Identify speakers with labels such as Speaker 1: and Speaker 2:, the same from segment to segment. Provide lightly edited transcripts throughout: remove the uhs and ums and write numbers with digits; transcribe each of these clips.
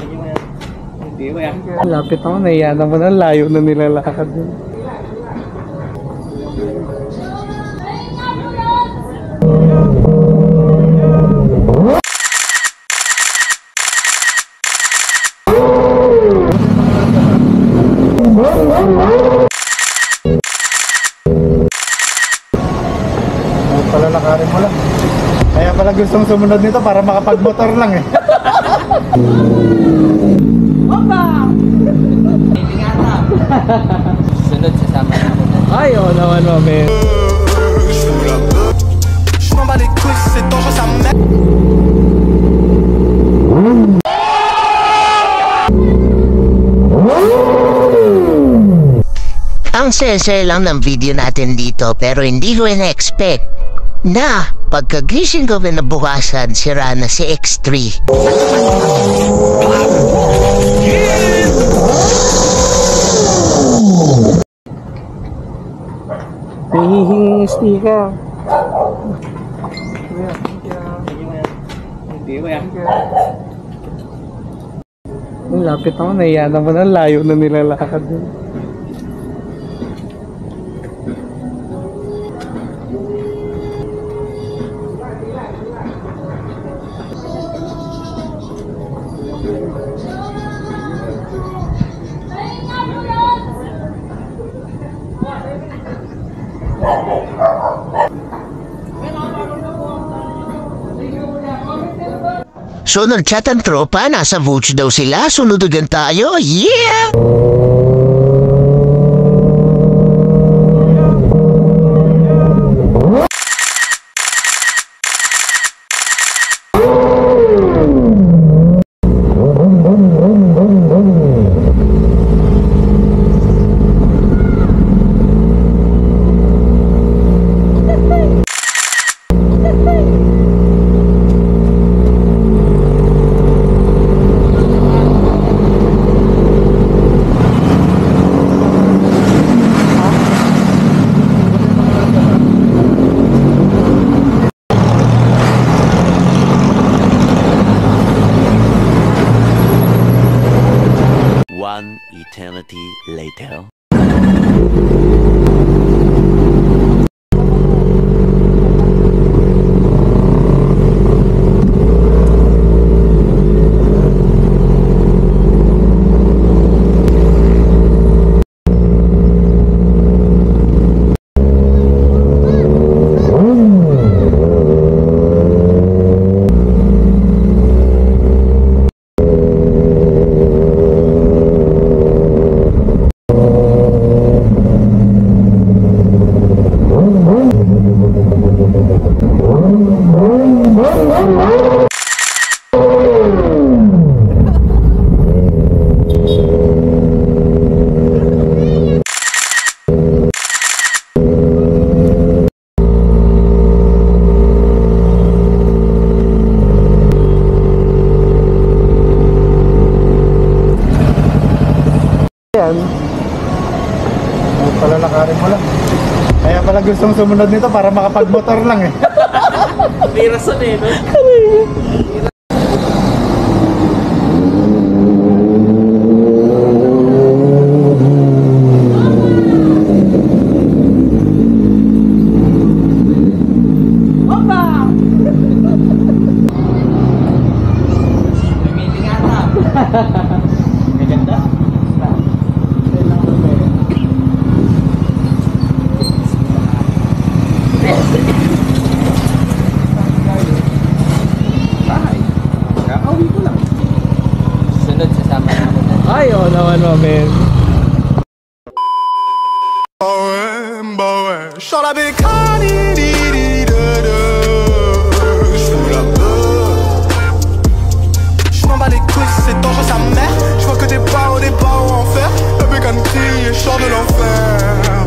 Speaker 1: Hindi ko yan. Lapit ako, nahiya naman ang layo na nilalakad din. Pala lakarin mo lang. Kaya pala gustong sumunod nito para makapag-motor lang eh.
Speaker 2: Opa! Sunod sasama na ako.
Speaker 1: Ay, oo naman mo, men.
Speaker 3: Ang sese lang ng video natin dito pero hindi ko in-expect na pagkagising ko nabukasan sira na si X3.
Speaker 1: Hihinging sticker. Hindi ko yan. Ang lapit ako, nahiya naman ang layo na nilalakad din.
Speaker 3: So nag-chat ang tropa, nasa Vuch daw sila, sunudugan tayo, yeah!
Speaker 4: One eternity later.
Speaker 1: Yan. Pala lakarin mo lang. Kaya pala gustong sumunod nito para makapag-motor lang eh.
Speaker 2: May rason eh, no? Opa! May meeting ata. May ganda. Sunod sasama na ako.
Speaker 1: Ay, oo naman mo, men.
Speaker 5: Sur la bécane, je m'en bats les couilles, c'est dangereux sa mère. Je vois que des barreaux en fer. La bécane crie et je sors de l'enfer.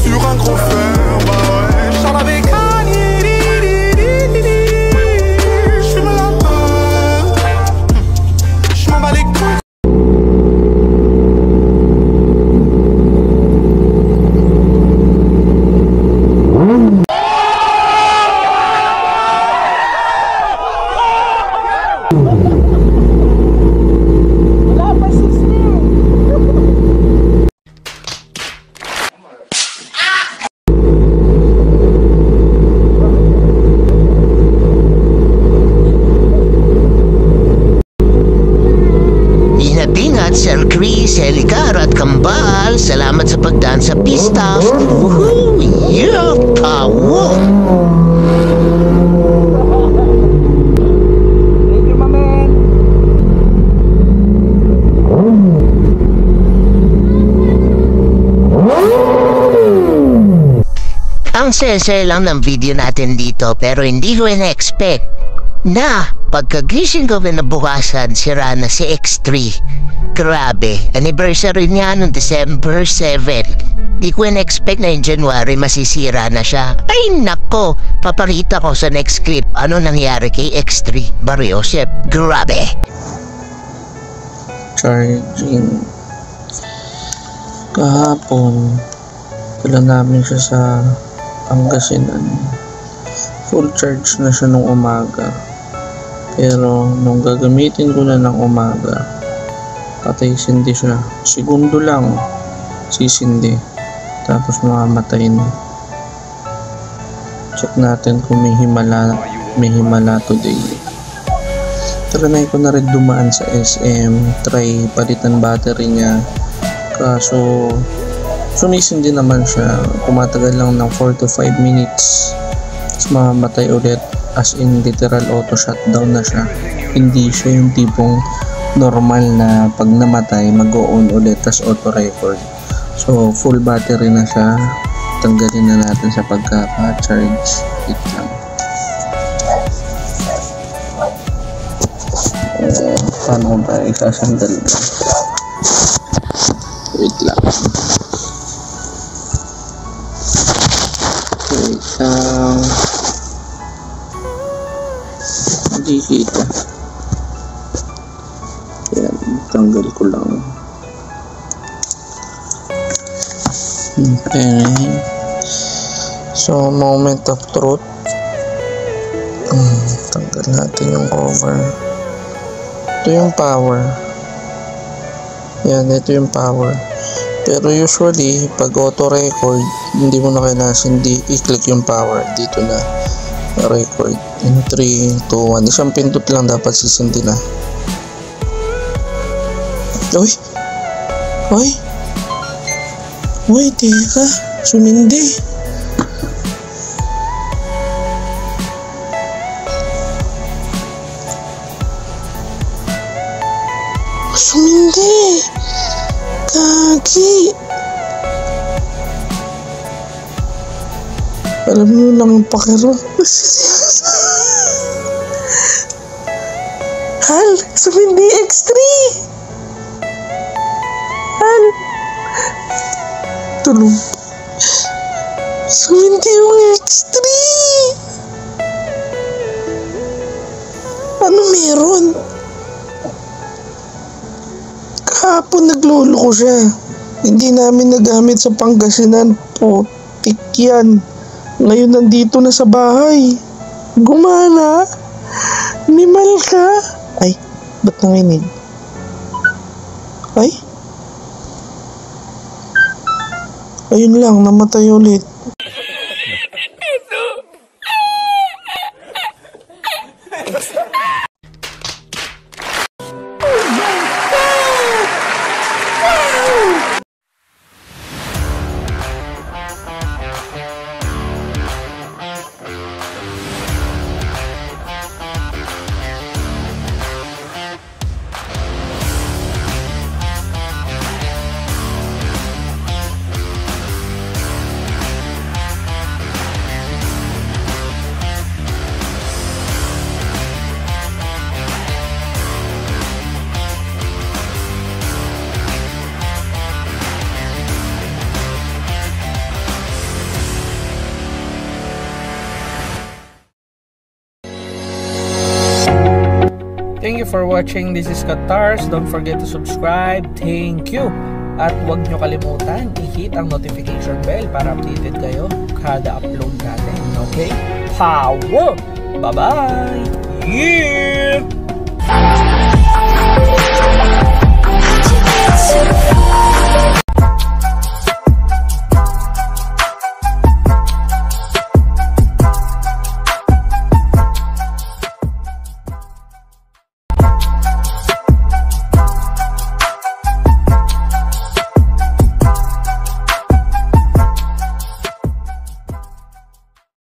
Speaker 5: Sur un gros fer, bah ouais. Sur la bécane, je fume la peur. Je m'en bats les couilles.
Speaker 3: Angelica at Kambal, salamat sa pagdaan sa pista. Woohoo! Yeah! Power!
Speaker 2: Thank you, my man.
Speaker 3: Ang sese lang ng video natin dito pero hindi ko in-expect na pagkagising ko nabukasan sira na si X3. Grabe, anniversary niya noong December 7. Di ko in-expect na in January masisira na siya. Ay nako, papakita ko sa next clip ano nangyari kay X3 Barriosep. Grabe.
Speaker 6: Charging kahapon dala namin siya sa Pangasinan. Full charge na siya nung umaga, pero nung gagamitin ko na ng umaga, patay sindi siya. Segundo lang sisindi, tapos mamamatay na. Check natin kung may himala today. Trinay ko na rin dumaan sa SM, try palitan battery niya, kaso sumisindi naman siya. Kumatagal lang ng 4 to 5 minutes, tapos mamamatay ulit, as in literal auto shutdown na siya. Hindi siya yung tipong normal na pag namatay mag-o-on ulit tas auto record. So full battery na siya. Tanggalin na natin sa pagkaka-charge. Wait lang. Paano ba isasandal? Wait lang. Hindi kita. Yan, tanggal ko lang. Okay. So, moment of truth. Tanggal natin yung cover. Ito yung power. Yan, ito yung power. Pero usually, pag auto-record, hindi mo na kailangan i-click yung power. Dito na, record. In 3, 2, 1. Isang pindot lang dapat sisindi na. Uy! Uy! Uy, teka. Sumindi. Sumindi! Kagi! Alam mo lang ang pakiro. Hal! Sumindi X3! Hal! Tulong. Sumindi yung X3! Ano meron? Kahapon naglolo ko siya. Hindi namin nagamit sa Pangasinan. Putik yan. Ngayon nandito na sa bahay. Gumana? Animal ka? Ay, ba't nanginig? Ay? Ayun lang, namatay ulit.
Speaker 2: Thank you for watching. This is Katars. Don't forget to subscribe. Thank you. At huwag nyo kalimutan i-hit ang notification bell para updated kayo kada upload natin. Okay? Power! Bye-bye! Yeah!